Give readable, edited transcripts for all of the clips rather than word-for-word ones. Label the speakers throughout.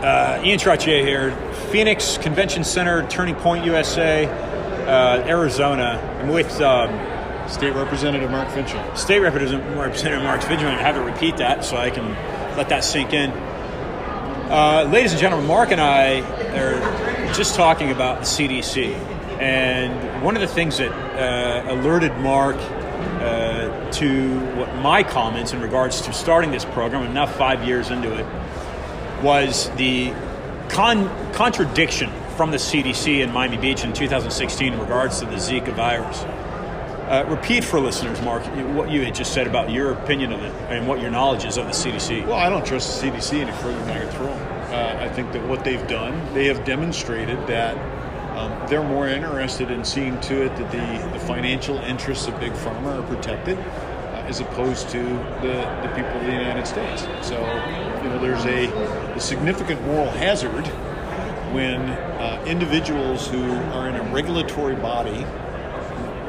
Speaker 1: Ian Trottier here, Phoenix Convention Center, Turning Point, USA, Arizona. I'm with
Speaker 2: State Representative Mark Finchem.
Speaker 1: State Representative Mark Finchem. I have to repeat that so I can let that sink in. Ladies and gentlemen, Mark and I are just talking about the CDC. And one of the things that alerted Mark to what my comments in regards to starting this program, and now 5 years into it, was the contradiction from the CDC in Miami Beach in 2016 in regards to the Zika virus. Repeat for listeners, Mark, what you had just said about your opinion of it and what your knowledge is of the CDC.
Speaker 2: Well, I don't trust the CDC any further than I can throw them. I think that what they've done, they have demonstrated that they're more interested in seeing to it that the financial interests of Big Pharma are protected as opposed to the people of the United States. So, there's a significant moral hazard when individuals who are in a regulatory body.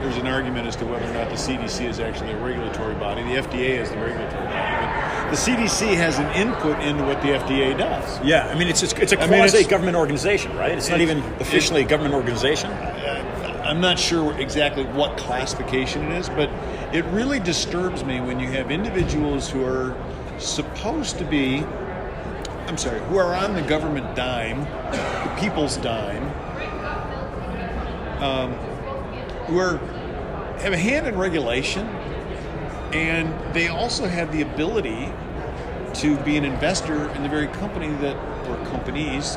Speaker 2: There's an argument as to whether or not the CDC is actually a regulatory body. The FDA is the regulatory body, but the CDC has an input into what the FDA does.
Speaker 1: Yeah, I mean, it's a quasi-government organization, right? It's not even officially a government organization.
Speaker 2: I'm not sure exactly what classification it is, but it really disturbs me when you have individuals who are supposed to be, who are on the government dime, the people's dime, who have a hand in regulation, and they also have the ability to be an investor in the very company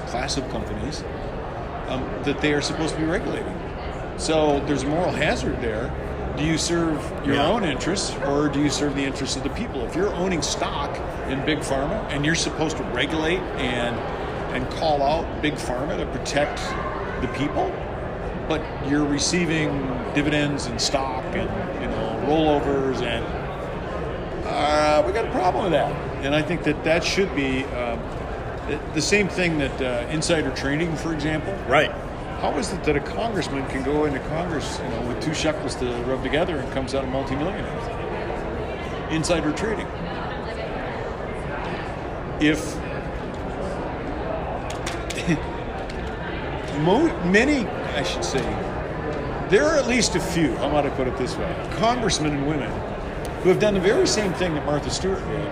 Speaker 2: class of companies, that they are supposed to be regulating. So there's a moral hazard there. Do you serve your own interests, or do you serve the interests of the people? If you're owning stock in Big Pharma and you're supposed to regulate and call out Big Pharma to protect the people, but you're receiving dividends and stock and rollovers, and we got a problem with that. And I think that should be the same thing that insider trading, for example.
Speaker 1: Right.
Speaker 2: How is it that a congressman can go into Congress, with two shekels to rub together and comes out a multimillionaire? Insider trading. If I should say, there are at least a few, how might I put it this way, congressmen and women who have done the very same thing that Martha Stewart did,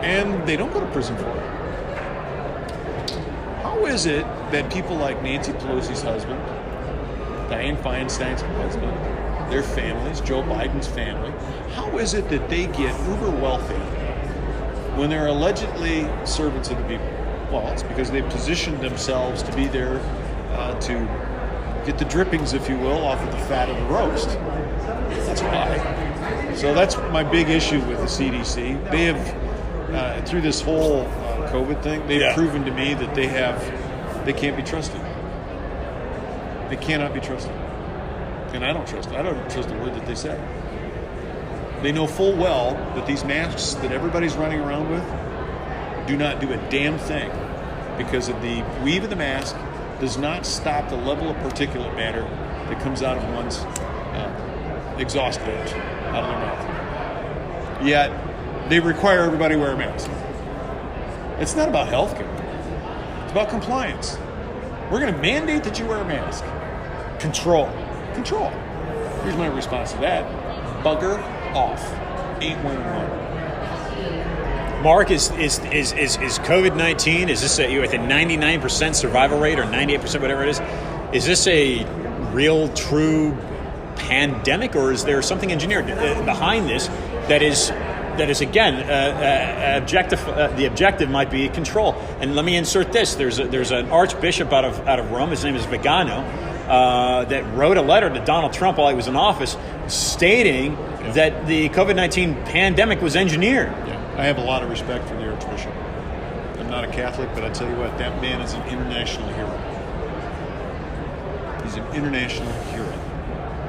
Speaker 2: and they don't go to prison for it. How is it that people like Nancy Pelosi's husband, Dianne Feinstein's husband, their families, Joe Biden's family, how is it that they get uber wealthy when they're allegedly servants of the people? Well, it's because they've positioned themselves to be there to get the drippings, if you will, off of the fat of the roast. That's why. So that's my big issue with the CDC. They have, through this whole COVID thing, they've proven to me that they can't be trusted. They cannot be trusted. And I don't trust them. I don't trust a word that they say. They know full well that these masks that everybody's running around with do not do a damn thing, because of the weave of the mask does not stop the level of particulate matter that comes out of one's exhaust hose, out of their mouth. Yet, they require everybody to wear a mask. It's not about healthcare. It's about compliance. We're going to mandate that you wear a mask. Control. Here's my response to that. Bugger off. Ain't wearing one.
Speaker 1: Mark, is COVID-19, is this with a 99% survival rate or 98%, whatever it is this a real, true pandemic, or is there something engineered behind this that is again objective? The objective might be control. And let me insert this: there's an archbishop out of Rome. His name is Vigano, that wrote a letter to Donald Trump while he was in office, stating that the COVID-19 pandemic was engineered.
Speaker 2: I have a lot of respect for the Archbishop. I'm not a Catholic, but I tell you what, that man is an international hero. He's an international hero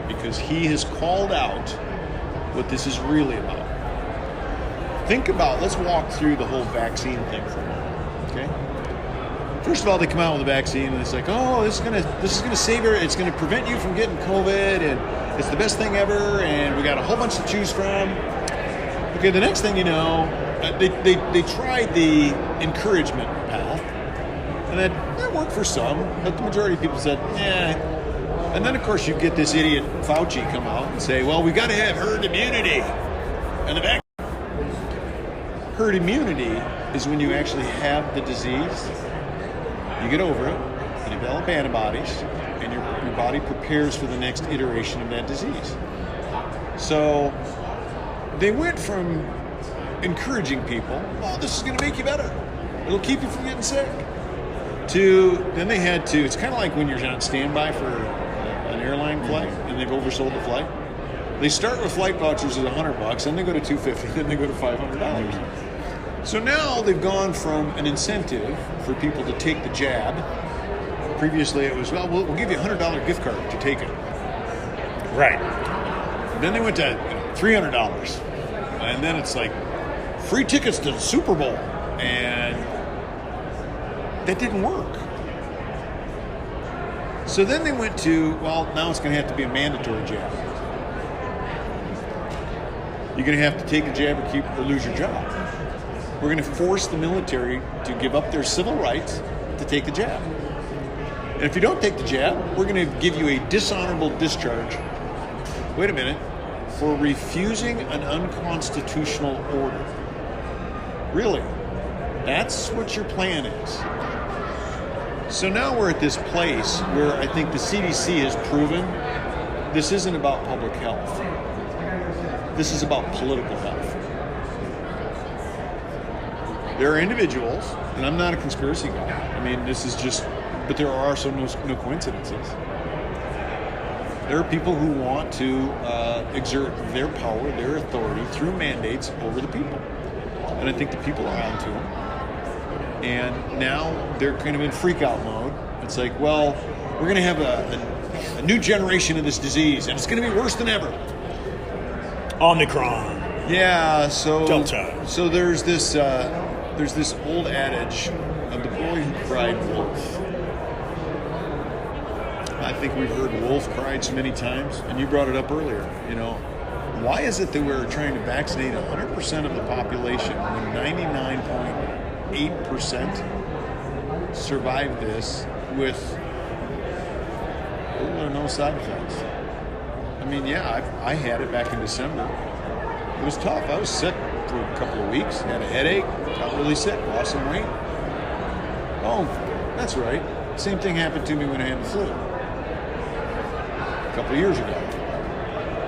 Speaker 2: because he has called out what this is really about. Let's walk through the whole vaccine thing for a moment, okay? First of all, they come out with a vaccine and it's like, oh, this is gonna save you, it's gonna prevent you from getting COVID, and it's the best thing ever, and we got a whole bunch to choose from. Okay, the next thing you know, They tried the encouragement path, and that worked for some, but the majority of people said, And then, of course, you get this idiot Fauci come out and say, well, we got to have herd immunity. And the back herd immunity is when you actually have the disease, you get over it, you develop antibodies, and your body prepares for the next iteration of that disease. So they went from encouraging people, oh, this is going to make you better. It'll keep you from getting sick. To then they had to, it's kind of like when you're on standby for an airline flight and they've oversold the flight. They start with flight vouchers at $100, then they go to $250, then they go to $500. So now they've gone from an incentive for people to take the jab. Previously it was, well, we'll give you a $100 gift card to take it.
Speaker 1: Right.
Speaker 2: Then they went to $300. And then it's like free tickets to the Super Bowl. And that didn't work. So then they went to, well, now it's going to have to be a mandatory jab. You're going to have to take a jab or lose your job. We're going to force the military to give up their civil rights to take the jab. And if you don't take the jab, we're going to give you a dishonorable discharge. Wait a minute. For refusing an unconstitutional order. Really? That's what your plan is. So now we're at this place where I think the CDC has proven this isn't about public health. This is about political health. There are individuals, and I'm not a conspiracy guy. I mean, this is just, but there are also no coincidences. There are people who want to exert their power, their authority through mandates over the people. And I think the people are onto them. And now they're kind of in freak-out mode. It's like, well, we're going to have a new generation of this disease, and it's going to be worse than ever.
Speaker 1: Omicron.
Speaker 2: Yeah, so
Speaker 1: Delta.
Speaker 2: So there's this old adage of the boy who cried wolf. I think we've heard wolf cried so many times, and you brought it up earlier. You know, why is it that we're trying to vaccinate 100% of the population when 99.8% survive this with little or no side effects? I mean, yeah, I had it back in December. It was tough. I was sick for a couple of weeks, had a headache, got really sick, lost some weight. Oh, that's right. Same thing happened to me when I had the flu a couple of years ago.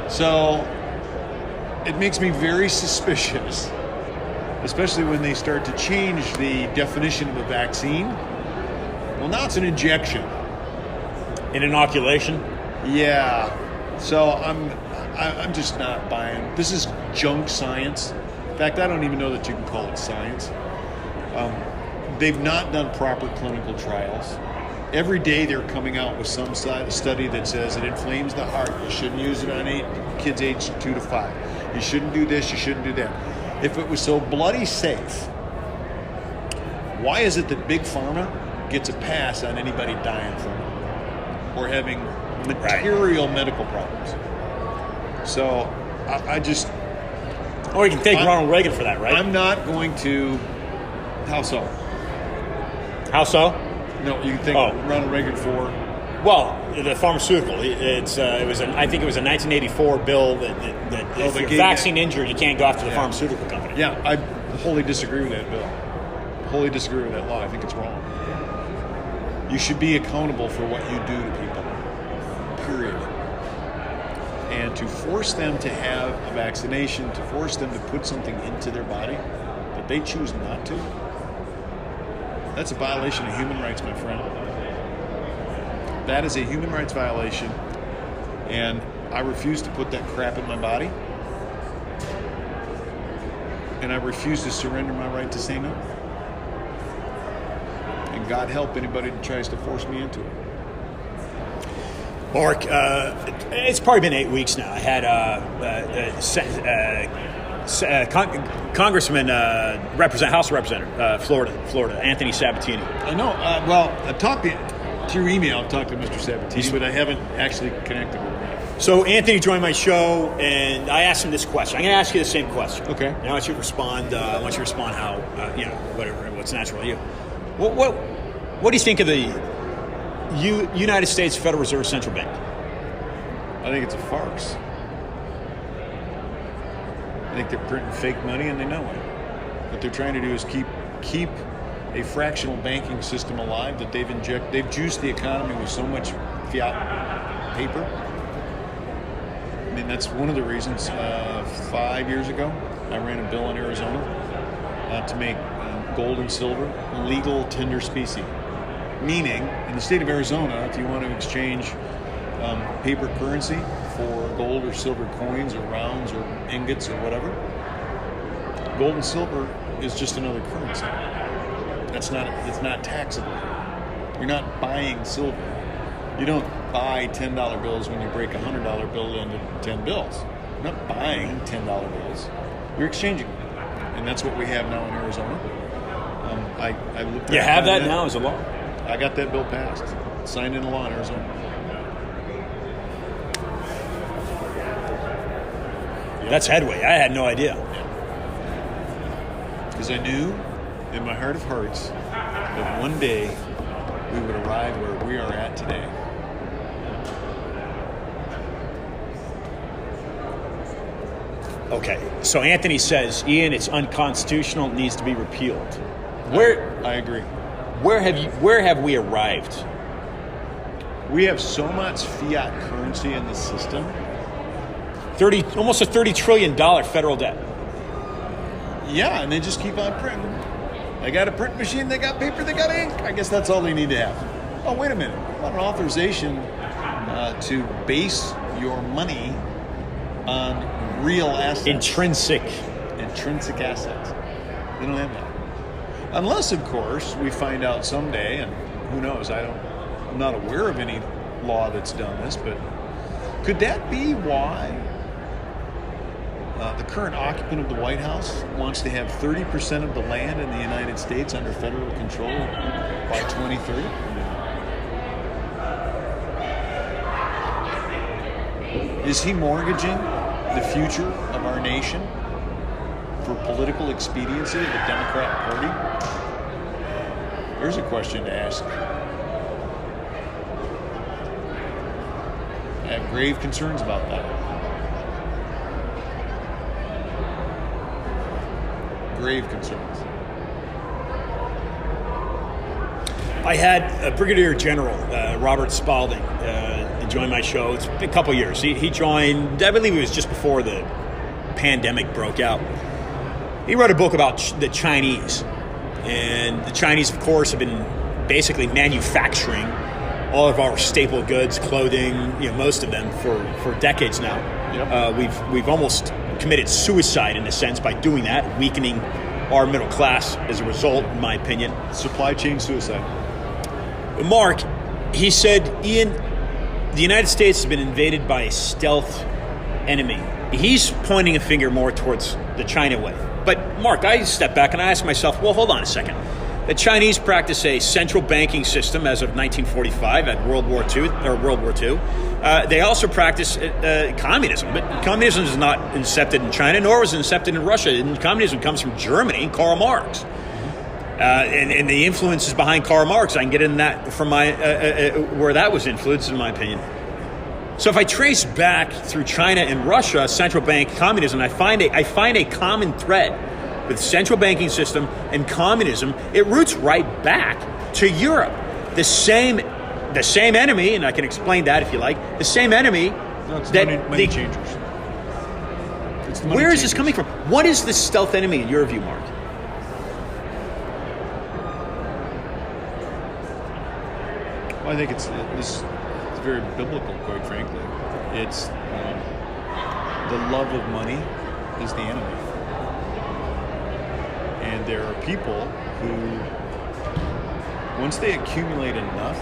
Speaker 2: So it makes me very suspicious, especially when they start to change the definition of a vaccine. Well, now it's an injection.
Speaker 1: An inoculation?
Speaker 2: Yeah. So I'm just not buying. This is junk science. In fact, I don't even know that you can call it science. They've not done proper clinical trials. Every day they're coming out with some study that says it inflames the heart. You shouldn't use it on kids aged 2 to 5. You shouldn't do this. You shouldn't do that. If it was so bloody safe, why is it that Big Pharma gets a pass on anybody dying from it or having material medical problems? So I just...
Speaker 1: Or you can thank Ronald Reagan for that, right?
Speaker 2: I'm not going to... How so?
Speaker 1: How so?
Speaker 2: No, you can thank Ronald Reagan for...
Speaker 1: Well, the pharmaceutical. I think it was a 1984 bill that if you're vaccine injured, you can't go after the pharmaceutical company.
Speaker 2: Yeah, I wholly disagree with that bill. Wholly disagree with that law. I think it's wrong. You should be accountable for what you do to people. Period. And to force them to have a vaccination, to force them to put something into their body that they choose not to, that's a violation of human rights, my friend. That is a human rights violation, and I refuse to put that crap in my body, and I refuse to surrender my right to say no. And God help anybody that tries to force me into it.
Speaker 1: Mark, it's probably been 8 weeks now. I had Congressman, House Representative, Florida, Anthony Sabatini.
Speaker 2: I know. Well, I've talked to your email. I've talked to Mr. Sabatini, but I haven't actually connected with him.
Speaker 1: So Anthony joined my show, and I asked him this question. I'm going to ask you the same question.
Speaker 2: Okay.
Speaker 1: And I want you to respond. How whatever, what's natural to you. What do you think of the United States Federal Reserve Central Bank?
Speaker 2: I think it's a farce. I think they're printing fake money, and they know it. What they're trying to do is keep a fractional banking system alive that they've juiced the economy with so much fiat paper. I mean, that's one of the reasons 5 years ago I ran a bill in Arizona to make gold and silver legal tender specie. Meaning, in the state of Arizona, if you want to exchange paper currency for gold or silver coins or rounds or ingots or whatever, gold and silver is just another currency. It's not taxable. You're not buying silver. You don't buy $10 bills when you break a $100 bill into 10 bills. You're not buying $10 bills. You're exchanging them. And that's what we have now in Arizona. I looked.
Speaker 1: You have that now as a law?
Speaker 2: I got that bill passed. Signed into law in Arizona.
Speaker 1: That's headway. I had no idea.
Speaker 2: Because I knew in my heart of hearts that one day we would arrive where we are at today.
Speaker 1: Okay, so Anthony says, Ian, it's unconstitutional, it needs to be repealed.
Speaker 2: I agree.
Speaker 1: Where have we arrived?
Speaker 2: We have so much fiat currency in the system.
Speaker 1: Almost a $30 trillion federal debt.
Speaker 2: Yeah, and they just keep on printing. They got a print machine, they got paper, they got ink. I guess that's all they need to have. Oh, wait a minute. I want an authorization to base your money on real assets.
Speaker 1: Intrinsic
Speaker 2: assets. They don't have that. Unless, of course, we find out someday, and who knows, I'm not aware of any law that's done this, but could that be why the current occupant of the White House wants to have 30% of the land in the United States under federal control by 2030? Is he mortgaging the future of our nation for political expediency of the Democrat Party? There's a question to ask. I have grave concerns about that. Grave concerns.
Speaker 1: I had Brigadier General Robert Spalding join my show. It's been a couple years. He joined, I believe it was just before the pandemic broke out. He wrote a book about the Chinese. And the Chinese, of course, have been basically manufacturing all of our staple goods, clothing, most of them for decades now. Yep. We've almost committed suicide in a sense by doing that, weakening our middle class as a result, in my opinion.
Speaker 2: Supply chain suicide.
Speaker 1: Mark, he said, Ian, the United States has been invaded by a stealth enemy. He's pointing a finger more towards the China way. But Mark, I step back and I ask myself, well, hold on a second. The Chinese practice a central banking system as of 1945 at World War II. They also practice communism, but communism is not incepted in China, nor was it incepted in Russia. And communism comes from Germany, Karl Marx. And the influences behind Karl Marx, I can get in that from my where that was influenced, in my opinion. So if I trace back through China and Russia, central bank communism, I find a common thread with central banking system and communism. It roots right back to Europe. The same enemy, and I can explain that if you like. The same enemy
Speaker 2: money changers. It's the money
Speaker 1: where is
Speaker 2: changers.
Speaker 1: this coming from? What is the stealth enemy in your view, Mark?
Speaker 2: Well, I think it's very biblical, quite frankly. It's the love of money is the enemy. And there are people who, once they accumulate enough,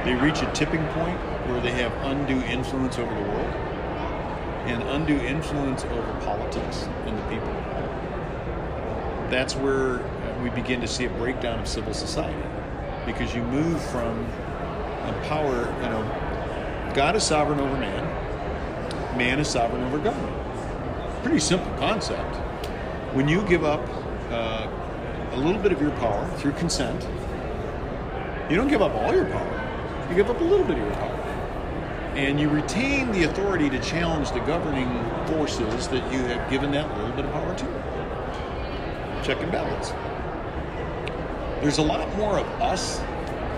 Speaker 2: they reach a tipping point where they have undue influence over the world and undue influence over politics and the people. That's where we begin to see a breakdown of civil society, because you move from a power, God is sovereign over man. Man is sovereign over government. Pretty simple concept. When you give up a little bit of your power through consent, you don't give up all your power. You give up a little bit of your power. And you retain the authority to challenge the governing forces that you have given that little bit of power to. Check and balance. There's a lot more of us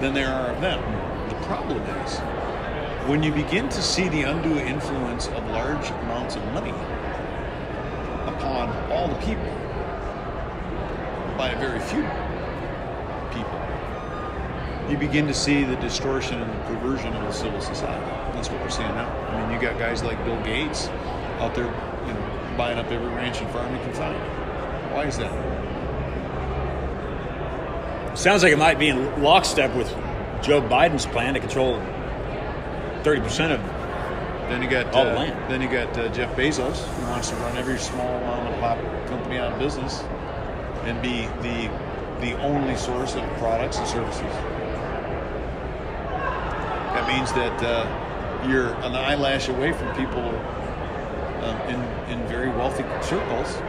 Speaker 2: than there are of them. The problem is, when you begin to see the undue influence of large amounts of money upon all the people by a very few people, you begin to see the distortion and the perversion of the civil society. That's what we're seeing now. I mean, you got guys like Bill Gates out there, buying up every ranch and farm he can find. Why is that?
Speaker 1: Sounds like it might be in lockstep with Joe Biden's plan to control 30% of
Speaker 2: then you got
Speaker 1: all the land.
Speaker 2: Then you got Jeff Bezos, who wants to run every small mom and pop company out of business and be the only source of products and services. That means that you're an eyelash away from people in very wealthy circles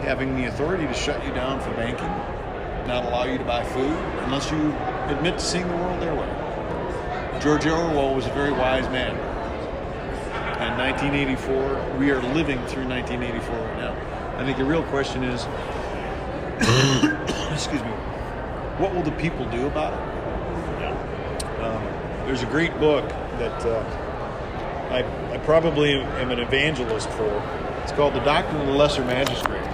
Speaker 2: having the authority to shut you down for banking, not allow you to buy food unless you admit to seeing the world their way. George Orwell was a very wise man. And 1984, we are living through 1984 right now. I think the real question is, excuse me, what will the people do about it? There's a great book that I probably am an evangelist for. It's called The Doctrine of the Lesser Magistrate.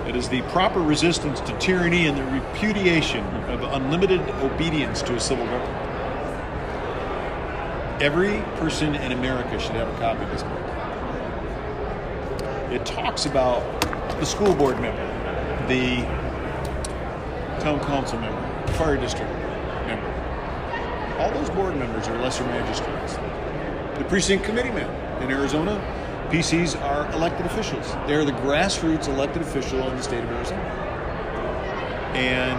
Speaker 2: It is the proper resistance to tyranny and the repudiation of unlimited obedience to a civil government. Every person in America should have a copy of this book. It talks about the school board member, the town council member, the fire district member. All those board members are lesser magistrates. The precinct committee man in Arizona, PCs are elected officials. They're the grassroots elected official in the state of Arizona. And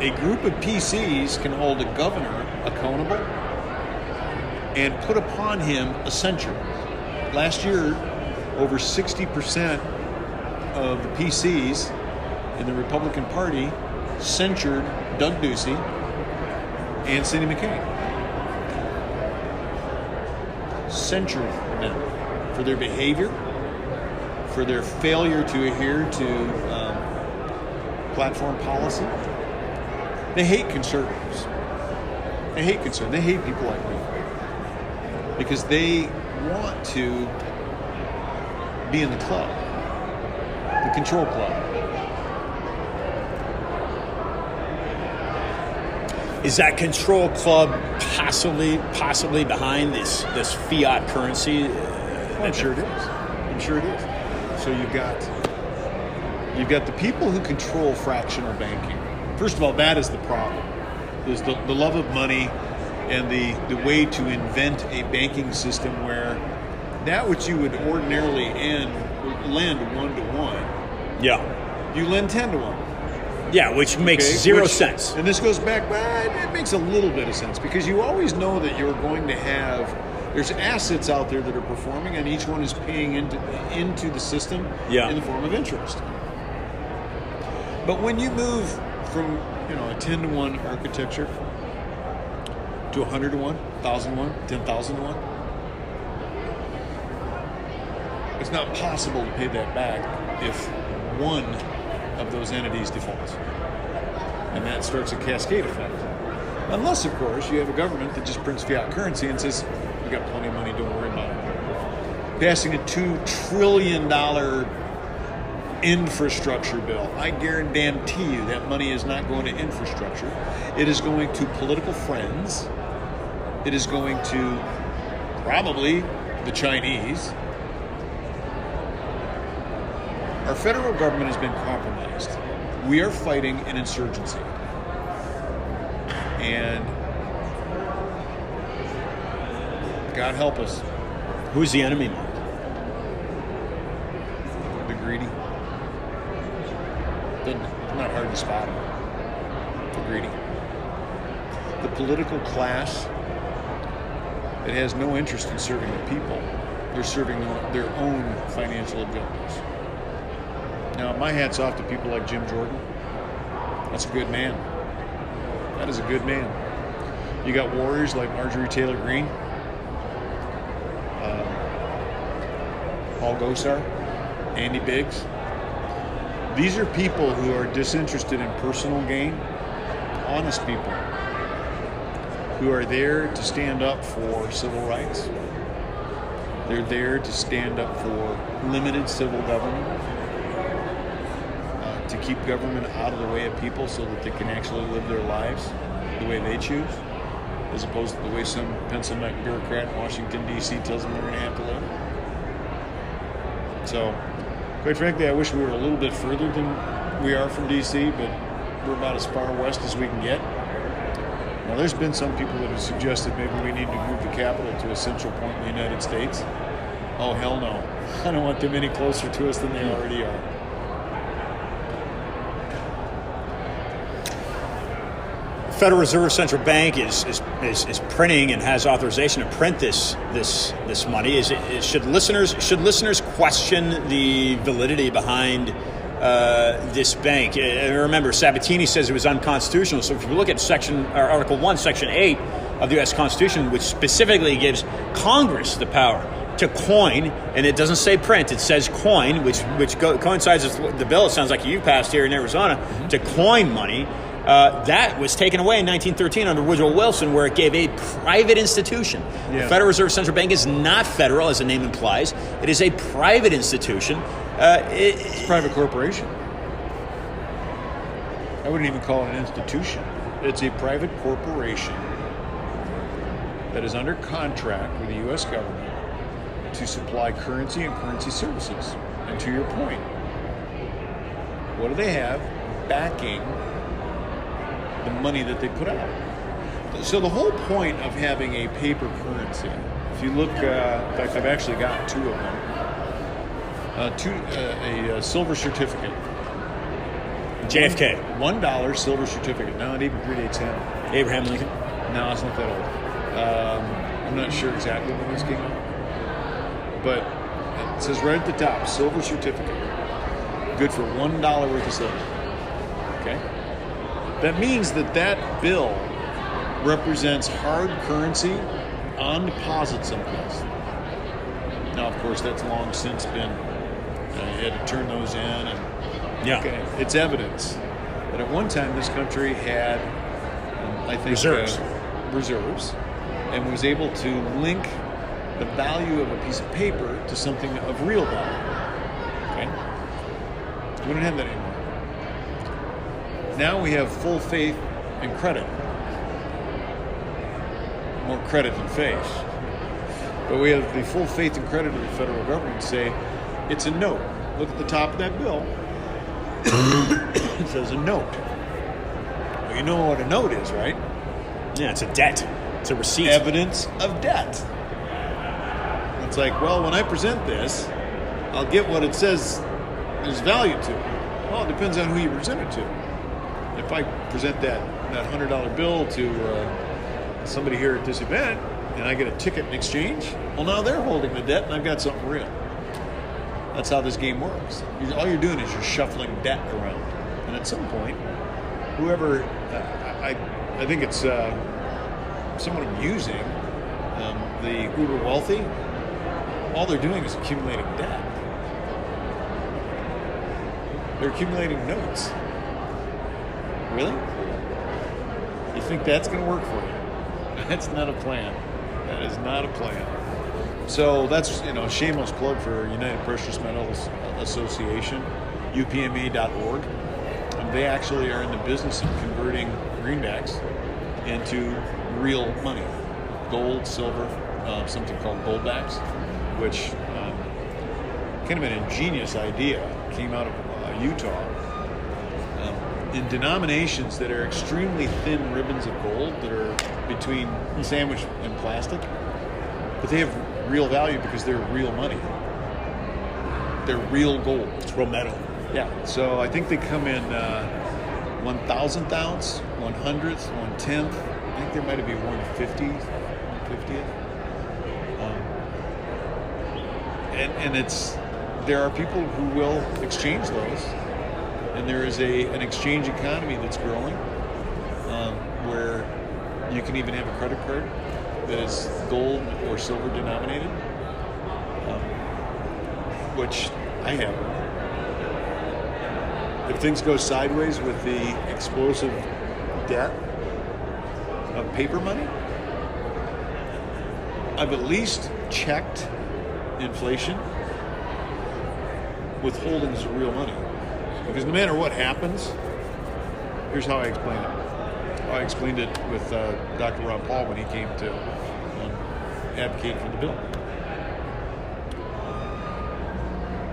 Speaker 2: a group of PCs can hold a governor accountable and put upon him a censure. Last year, over 60% of the PCs in the Republican Party censured Doug Ducey and Cindy McCain. Censured them for their behavior, for their failure to adhere to platform policy. They hate conservatives. They hate conservatives. They hate people like me because they want to be in the club, the control club.
Speaker 1: Is that control club possibly behind this fiat currency?
Speaker 2: I'm sure it is. I'm sure it is. So you've got the people who control fractional banking. First of all, that is the problem. Is the love of money and the way to invent a banking system where that which you would ordinarily lend 1-to-1,
Speaker 1: Yeah.
Speaker 2: you lend 10-to-1.
Speaker 1: Yeah, which makes zero sense.
Speaker 2: And this goes back, it makes a little bit of sense because you always know that you're going to have, there's assets out there that are performing and each one is paying into the system in the form of interest. But when you move from a 10-to-1 architecture to 100-to-1, 1,000-to-1, 10,000-to-1, it's not possible to pay that back if one of those entities defaults. And that starts a cascade effect. Unless, of course, you have a government that just prints fiat currency and says, we got plenty of money, don't worry about it. Passing a $2 trillion infrastructure bill. I guarantee you that money is not going to infrastructure. It is going to political friends. It is going to probably the Chinese. Our federal government has been compromised. We are fighting an insurgency. And God help us.
Speaker 1: Who's the enemy, Mark?
Speaker 2: The greedy. It's not hard to spot them. The greedy. The political class that has no interest in serving the people. They're serving their own financial objectives. Now, my hat's off to people like Jim Jordan. That's a good man. That is a good man. You got warriors like Marjorie Taylor Greene, Paul Gosar, Andy Biggs. These are people who are disinterested in personal gain, honest people, who are there to stand up for civil rights. They're there to stand up for limited civil government, to keep government out of the way of people so that they can actually live their lives the way they choose, as opposed to the way some pencil-neck bureaucrat in Washington, D.C. tells them they're going to have to live. So, quite frankly, I wish we were a little bit further than we are from D.C., but we're about as far west as we can get. Now, there's been some people that have suggested maybe we need to move the capital to a central point in the United States. Oh, hell no. I don't want them any closer to us than they already are.
Speaker 1: Federal Reserve Central Bank is printing and has authorization to print this money. Should listeners question the validity behind this bank? Remember, Sabatini says it was unconstitutional. So if you look at Article 1, Section 8 of the U.S. Constitution, which specifically gives Congress the power to coin, and it doesn't say print, it says coin, which coincides with the bill it sounds like you passed here in Arizona, to coin money. That was taken away in 1913 under Woodrow Wilson, where it gave a private institution.
Speaker 2: Yeah.
Speaker 1: The Federal Reserve Central Bank is not federal, as the name implies. It is a private institution.
Speaker 2: It's a private corporation. I wouldn't even call it an institution. It's a private corporation that is under contract with the U.S. government to supply currency and currency services. And to your point, what do they have backing the money that they put out? So the whole point of having a paper currency, if you look, in fact, I've actually got two of them. A silver certificate.
Speaker 1: JFK.
Speaker 2: $1 silver certificate. No, it even predates him.
Speaker 1: Abraham Lincoln.
Speaker 2: No, it's not that old. I'm not sure exactly when this came out. But it says right at the top, silver certificate. Good for $1 worth of silver. Okay? That means that bill represents hard currency on deposit someplace. Now, of course, that's long since been, you had to turn those in. And
Speaker 1: Yeah.
Speaker 2: Okay, it's evidence that at one time this country had, I think, reserves, and was able to link the value of a piece of paper to something of real value. Okay? We don't have that anymore. Now we have full faith and credit. More credit than faith. But we have the full faith and credit of the federal government to say, it's a note. Look at the top of that bill. It says a note. Well, you know what a note is, right?
Speaker 1: Yeah, it's a debt. It's a receipt.
Speaker 2: Evidence of debt. It's like, well, when I present this, I'll get what it says there's value to. Well, it depends on who you present it to. If I present that $100 bill to somebody here at this event, and I get a ticket in exchange, well, now they're holding the debt, and I've got something real. That's how this game works. All you're doing is you're shuffling debt around. And at some point, whoever, I think it's somewhat amusing, the uber wealthy, all they're doing is accumulating debt. They're accumulating notes. Really? You think that's going to work for you? That's not a plan. That is not a plan. So that's, a shameless plug for United Precious Metals Association, upme.org. They actually are in the business of converting greenbacks into real money. Gold, silver, something called goldbacks, which kind of an ingenious idea came out of Utah. In denominations that are extremely thin ribbons of gold that are between sandwiched in plastic, but they have real value because they're real money. They're real gold.
Speaker 1: It's real metal.
Speaker 2: Yeah. So I think they come in 1,000th ounce, 100th, 1/10th. I think there might be 1/50th. and there are people who will exchange those, and there is an exchange economy that's growing, where you can even have a credit card that is gold or silver denominated, which I have. If things go sideways with the explosive debt of paper money, I've at least checked inflation with holdings of real money. Because no matter what happens, here's how I explain it. I explained it with Dr. Ron Paul when he came to advocate for the bill.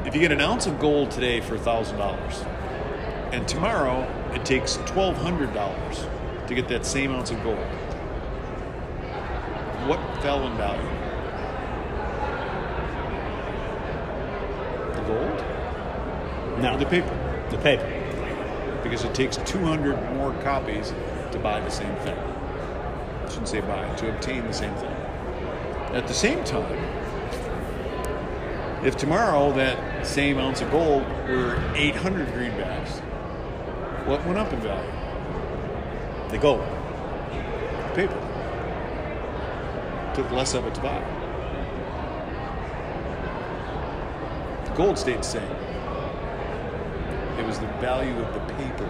Speaker 2: If you get an ounce of gold today for $1,000, and tomorrow it takes $1,200 to get that same ounce of gold, what fell in value? The gold?
Speaker 1: No.
Speaker 2: Or the paper?
Speaker 1: The paper.
Speaker 2: Because it takes 200 more copies to buy the same thing. I shouldn't say buy, to obtain the same thing. At the same time, if tomorrow that same ounce of gold were 800 greenbacks, what went up in value?
Speaker 1: The gold.
Speaker 2: The paper. Took less of it to buy. The gold stayed the same. It was the value of the paper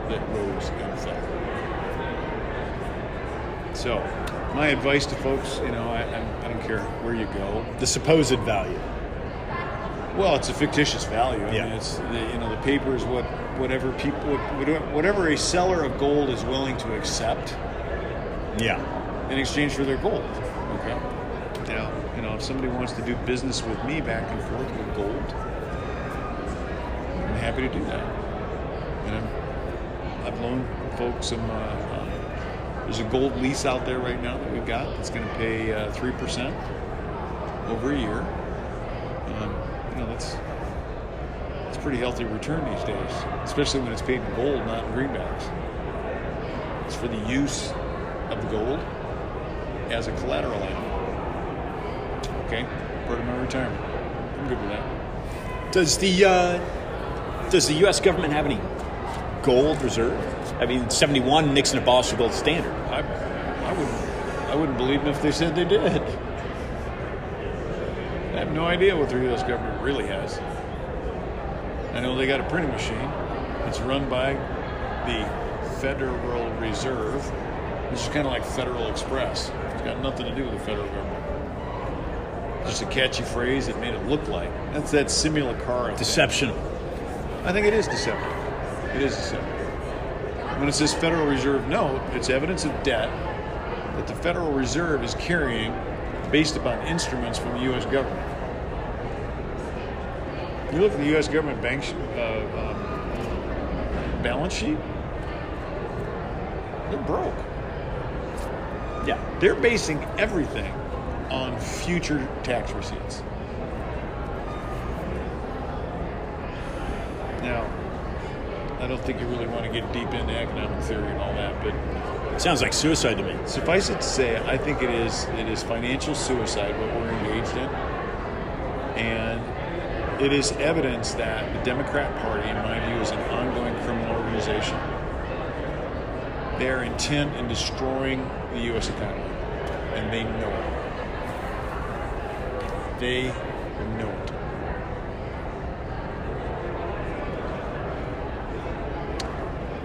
Speaker 2: that rose and fell. So, my advice to folks, I don't care where you go.
Speaker 1: The supposed value.
Speaker 2: Well, it's a fictitious value. I
Speaker 1: Yeah.
Speaker 2: mean, it's the paper is whatever a seller of gold is willing to accept.
Speaker 1: Yeah.
Speaker 2: In exchange for their gold. Okay. Now, if somebody wants to do business with me back and forth with gold, I'm happy to do that. And I've loaned folks some. There's a gold lease out there right now that we've got that's going to pay 3% over a year. That's a pretty healthy return these days, especially when it's paid in gold, not in greenbacks. It's for the use of the gold as a collateral item. Okay, part of my retirement. I'm good with that.
Speaker 1: Does the U.S. government have any gold reserve? I mean, 71, Nixon abolished the gold standard.
Speaker 2: I wouldn't believe them if they said they did. I have no idea what the U.S. government really has. I know they got a printing machine. It's run by the Federal Reserve, which is kind of like Federal Express. It's got nothing to do with the federal government. Just a catchy phrase that made it look like. That's that simulacra.
Speaker 1: Deception.
Speaker 2: I think it is deceptive. It is deceptive. When it says Federal Reserve note, it's evidence of debt that the Federal Reserve is carrying based upon instruments from the U.S. government. You look at the U.S. government balance sheet, they're broke.
Speaker 1: Yeah.
Speaker 2: They're basing everything on future tax receipts. Now, I don't think you really want to get deep into economic theory and all that, but
Speaker 1: It sounds like suicide to me.
Speaker 2: suffice it to say, I think it is financial suicide what we're engaged in, and it is evidence that the Democrat Party, in my view, is an ongoing criminal organization. They are intent in destroying the U.S. economy, and they know it. They know it.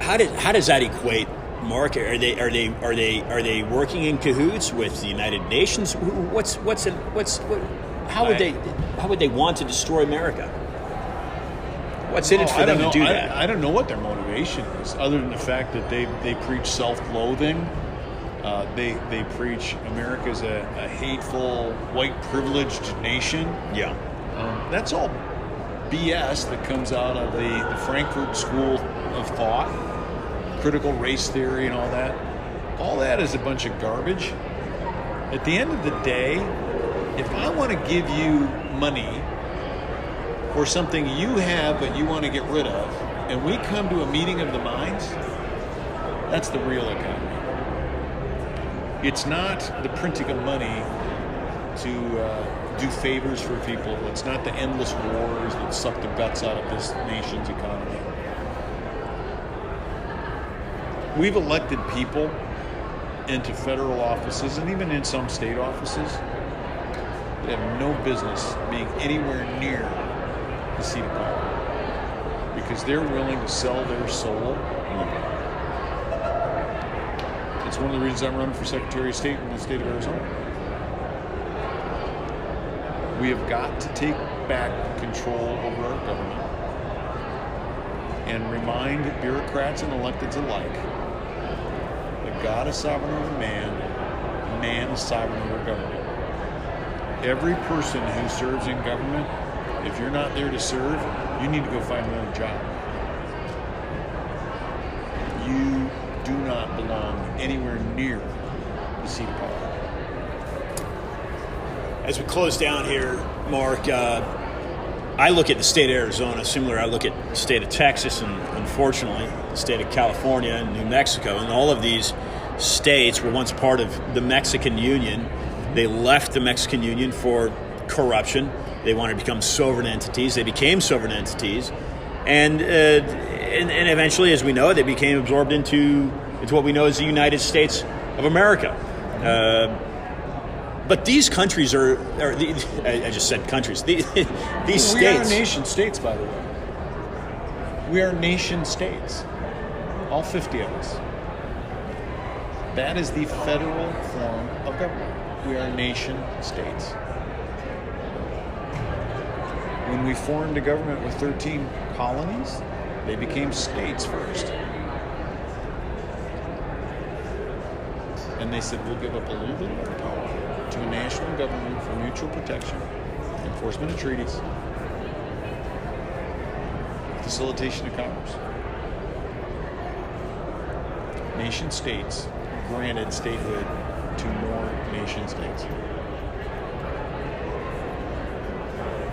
Speaker 1: How does that equate, Mark? Are they working in cahoots with the United Nations? How would they want to destroy America? What's in it for them to do that?
Speaker 2: I don't know what their motivation is, other than the fact that they preach self-loathing. They preach America's a hateful, white privileged nation.
Speaker 1: Yeah.
Speaker 2: That's all BS that comes out of the Frankfurt School of Thought, critical race theory and all that. All that is a bunch of garbage. At the end of the day, if I want to give you money for something you have but you want to get rid of, and we come to a meeting of the minds, that's the real economy. It's not the printing of money to do favors for people. Let's not the endless wars that suck the guts out of this nation's economy. We've elected people into federal offices and even in some state offices that have no business being anywhere near the seat of power because they're willing to sell their soul. It's one of the reasons I'm running for Secretary of State in the state of Arizona. We have got to take back control over our government and remind bureaucrats and electeds alike that God is sovereign over man, man is sovereign over government. Every person who serves in government, if you're not there to serve, you need to go find another job. You do not belong anywhere near the seat of power.
Speaker 1: As we close down here, Mark, I look at the state of Arizona similar. I look at the state of Texas and, unfortunately, the state of California and New Mexico. And all of these states were once part of the Mexican Union. They left the Mexican Union for corruption. They wanted to become sovereign entities. They became sovereign entities. And eventually, as we know, they became absorbed into what we know as the United States of America. But these countries I just said countries. These states.
Speaker 2: We are nation states, by the way. We are nation states. All 50 of us. That is the federal form of government. We are nation states. When we formed a government with 13 colonies, they became states first. And they said, we'll give up a little bit of our power to a national government for mutual protection, enforcement of treaties, facilitation of commerce. Nation states granted statehood to more nation states.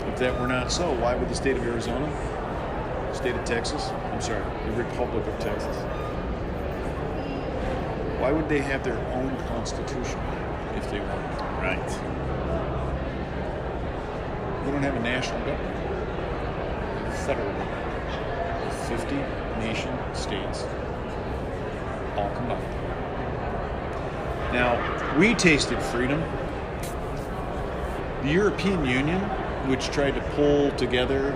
Speaker 2: If that were not so, why would the state of Arizona, the state of Texas, the Republic of Texas, why would they have their own constitution if they wanted?
Speaker 1: Right.
Speaker 2: We don't have a national government. We have a federal government. 50 nation states, all combined. Now, we tasted freedom. The European Union, which tried to pull together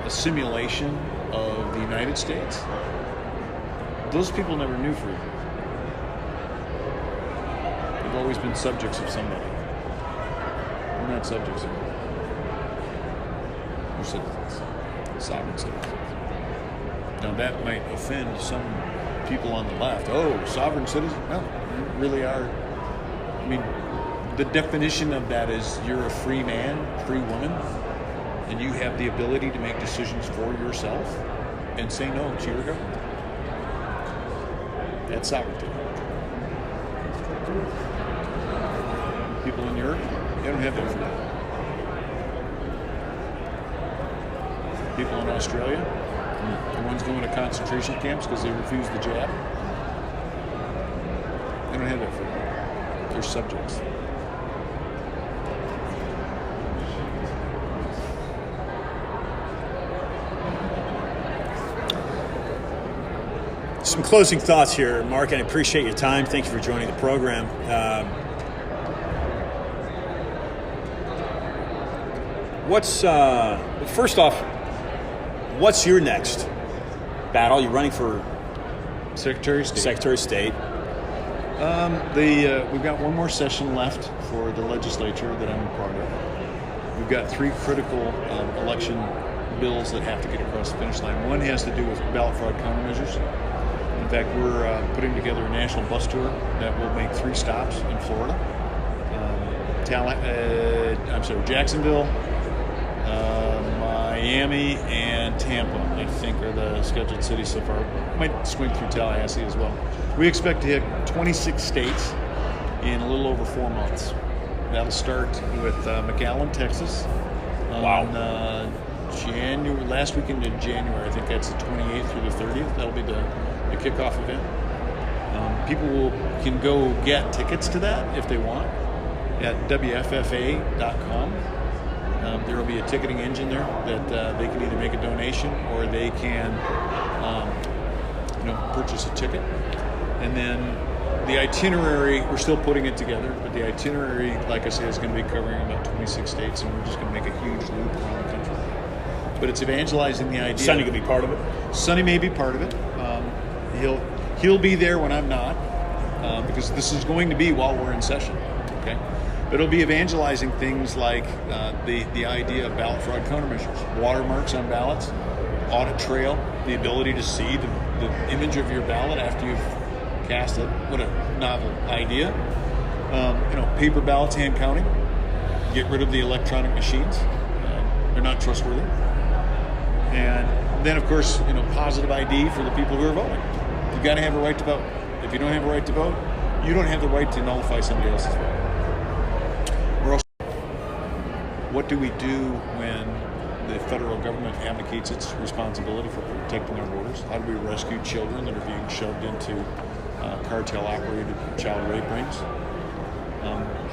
Speaker 2: a simulation of the United States, those people never knew freedom. They've always been subjects of somebody. We're not subjects of anybody. We're citizens, sovereign citizens. Now that might offend some people on the left. Oh, sovereign citizen? No, you really are. I mean, the definition of that is you're a free man, free woman, and you have the ability to make decisions for yourself and say no to your government. That's sovereignty. People in Europe, they don't have that freedom. People in Australia, the ones going to concentration camps because they refuse the jab, they don't have that freedom. They're subjects.
Speaker 1: Some closing thoughts here, Mark. I appreciate your time. Thank you for joining the program. First off, what's your next battle? You're running for
Speaker 2: Secretary of State.
Speaker 1: Secretary of State.
Speaker 2: We've got one more session left for the legislature that I'm a part of. We've got 3 critical election bills that have to get across the finish line. One has to do with ballot fraud countermeasures. In fact, we're putting together a national bus tour that will make 3 stops in Florida. Jacksonville, Miami, and Tampa, I think, are the scheduled cities so far. Might swing through Tallahassee as well. We expect to hit 26 states in a little over 4 months. That'll start with McAllen, Texas. Last weekend in January, I think that's the 28th through the 30th. That'll be the kickoff event. People can go get tickets to that if they want. at WFFA.com. There will be a ticketing engine there that they can either make a donation or they can purchase a ticket. And then the itinerary, we're still putting it together, but the itinerary, like I said, is going to be covering about 26 states, and we're just going to make a huge loop around the country. But it's evangelizing the idea.
Speaker 1: Sonny could be part of it.
Speaker 2: Sonny may be part of it. He'll be there when I'm not, because this is going to be while we're in session. Okay, but it'll be evangelizing things like the idea of ballot fraud countermeasures, watermarks on ballots, audit trail, the ability to see the image of your ballot after you've cast it. What a novel idea. Paper ballots, hand counting. Get rid of the electronic machines. They're not trustworthy. And then, of course, positive ID for the people who are voting. You've got to have a right to vote. If you don't have a right to vote, you don't have the right to nullify somebody else's vote. What do we do when the federal government abdicates its responsibility for protecting our borders? How do we rescue children that are being shoved into cartel-operated child rape rings?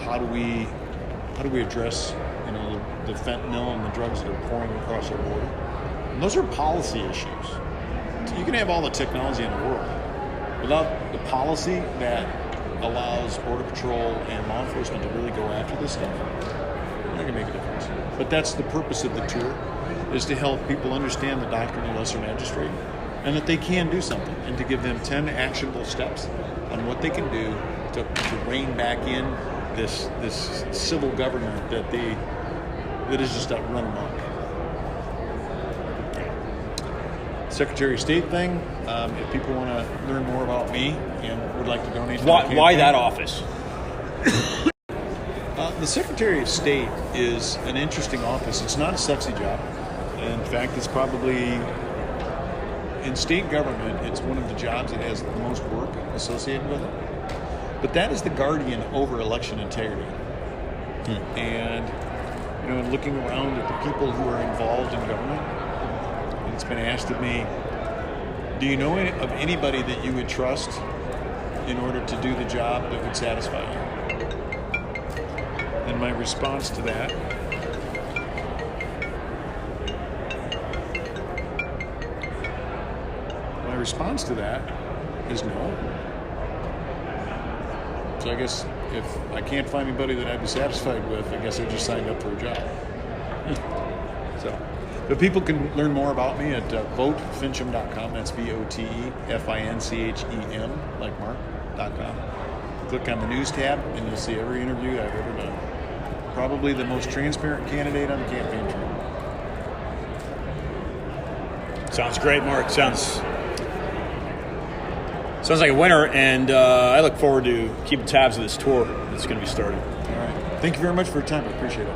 Speaker 2: How do we address the fentanyl and the drugs that are pouring across our border? And those are policy issues. So you can have all the technology in the world. Without the policy that allows Border Patrol and law enforcement to really go after this stuff, you're not going to make a difference. But that's the purpose of the tour, is to help people understand the doctrine of lesser magistrate and that they can do something, and to give them 10 actionable steps on what they can do to rein back in this civil government that is just run amok. Secretary of State thing, if people want to learn more about me and would like to donate to my campaign.
Speaker 1: Why that office?
Speaker 2: The Secretary of State is an interesting office. It's not a sexy job. In fact, it's probably, in state government, it's one of the jobs that has the most work associated with it. But that is the guardian over election integrity. And, looking around at the people who are involved in government, it's been asked of me, do you know of anybody that you would trust in order to do the job that would satisfy you? And my response to that is no. So I guess if I can't find anybody that I'd be satisfied with, I guess I just signed up for a job. But people can learn more about me at votefinchem.com. That's VOTEFINCHEM, like Mark.com. Click on the news tab, and you'll see every interview I've ever done. Probably the most transparent candidate on the campaign trail.
Speaker 1: Sounds great, Mark. Sounds like a winner, and I look forward to keeping tabs of this tour that's going to be starting.
Speaker 2: All right. Thank you very much for your time. I appreciate it.